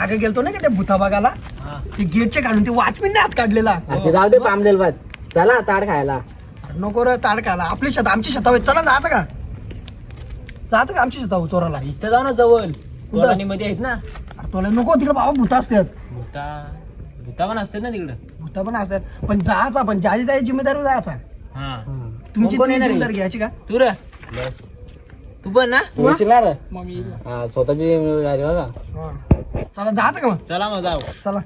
मागे गेलतो ना की त्या भूता बघायला, ते गेटचे घालून ते वॉचमॅनने हात काढलेला. जाऊ दे पामलेल बात. चला ताड खायला. नको रे ताड खायला. आपली शेत आमची शेतावर चला जायचं का? जायचं का आमची शेतावर चोराला? इथं जाऊ ना जवळ मध्ये आहेत ना. अरे तुला नको तिकडे बाबा भूता असतात. भूता पण असतात ना तिकडं. भूता पण असतात पण जायचा, पण ज्याची त्याची जिम्मेदारी जायचा. तुमची जिम्मेदारी घ्यायची का? तू रे तू पण ना स्वतःची बघा. चला जायचं का मग? चला मग जाऊ. चला.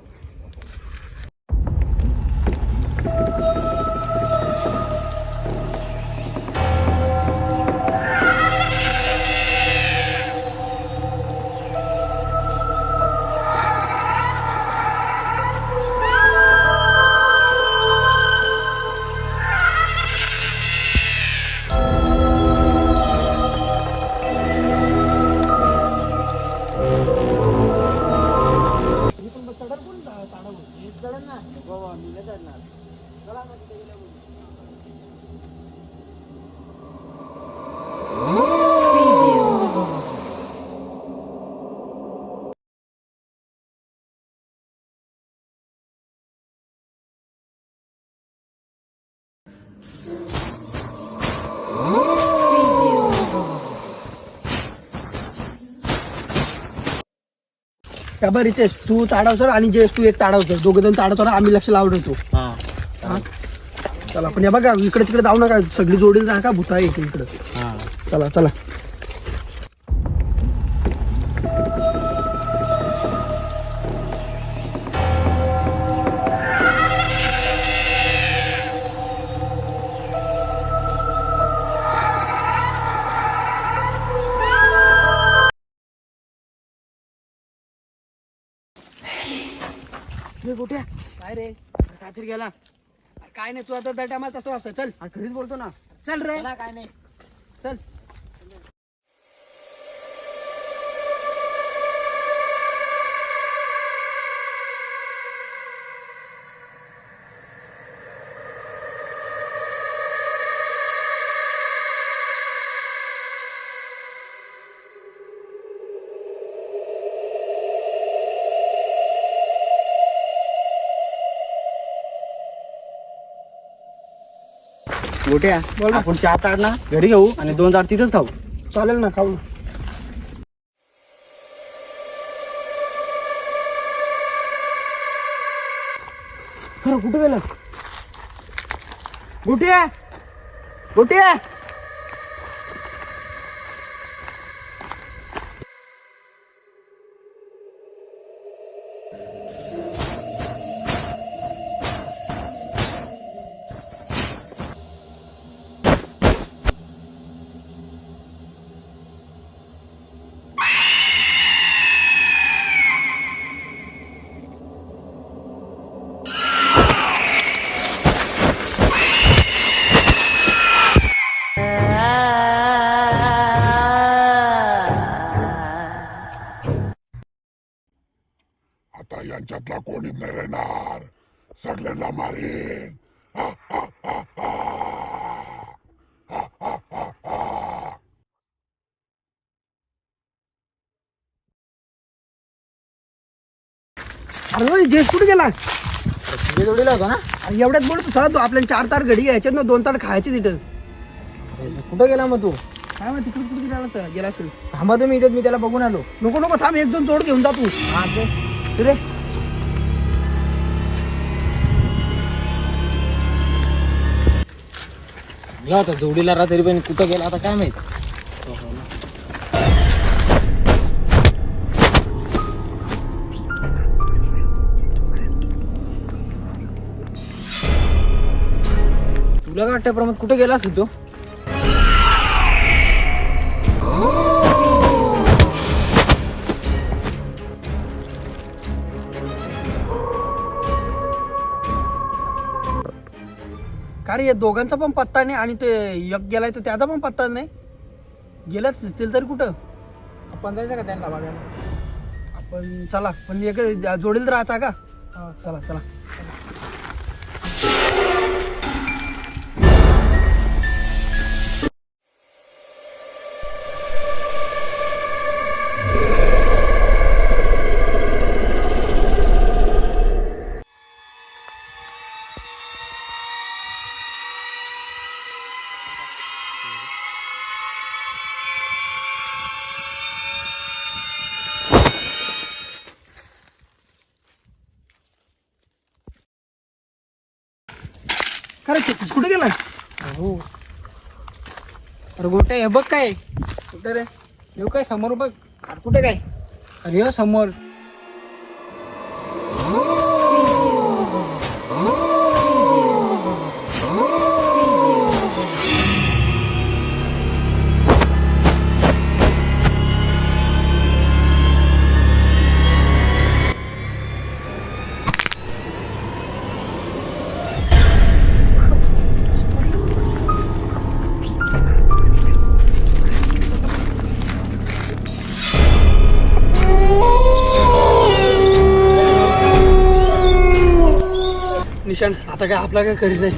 त्या बरं रितेश तू ताडाव सर आणि जयेश तू एक ताडाव सर, दोघे जण ताडवतो ना, आम्ही लक्ष लावून येतो. चला पण या बघा इकडे तिकडे जाऊ नका, सगळी जोडील राहा का भूता येतील इकडे. चला चला. कुठे काय रे काहीतरी गेला? काय नाही, तू आता त्या टायमाला तसं असं. चल घरीच बोलतो ना. चल रे. काय नाही चल. मोठ्या आपण 4 ताड ना घरी घेऊ आणि 2 ताड तिथंच खाऊ. चालेल ना, खाऊ. खरं कुठे गेलं? गोट्या गोट्या आता यांच्यातला कोणीच नाही राहणार, सगळ्यांना मारेन. अरे जयेश कुठे गेला? जोडीला होता ना. एवढ्यात बोलतो सर तू. आपल्याला 4 तार घडी घ्यायचे ना, 2 तार खायचे तिथं. कुठं गेला मग तू? काय मग तिकडे कुठे गेला सर? गेला असेल. थांबा तुम्ही इथं, मी त्याला बघून आलो. नको नको थांब, 1-2 जोड घेऊन जा तू. रे होता जोडीला राहा, तरी पण कुठं गेला आता काय माहित. तुला काय वाटतं प्रमाणात कुठे गेला असेल तो? का रे, या दोघांचा पण पत्ता नाही आणि ते एक गेलाय तर त्याचा पण पत्ता नाही. गेलाच असतील तरी कुठं? आपण जायचं का त्यांना बघायला? आपण चला, पण एक जोडील राहायचा का? चला चला. खरं चेतीस कुठे गेला? हो. अरे गोटे हे बघ काय, कुठे रे? येऊ काय समोर बघ. अरे कुठे काय? अरे हो समोर. निशाण आता काय आपला काय करीत नाही.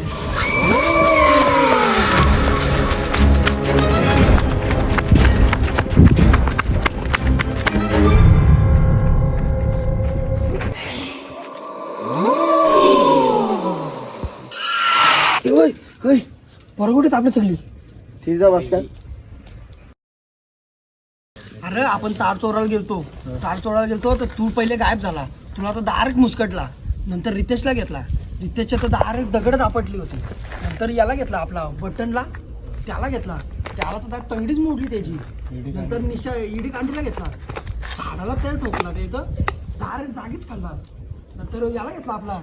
बरं कुठे आपली सगळी तिथं बसतात. अरे आपण तार चोरायला गेलतो, तर तू पहिले गायब झाला. तुला तर डायरेक्ट मुस्कटला. नंतर रितेशला घेतला. रितेशच्या तर डायरेक्ट दगडच आपटली होती. नंतर याला घेतला आपला बटनला, त्याला घेतला. त्याला तर तंगडीच मोडली त्याची. नंतर निशा इडी कांडीला घेतला. झाडाला तर ठोकला ते तर डायरेक्ट जागीच खाल्ला. नंतर याला घेतला आपला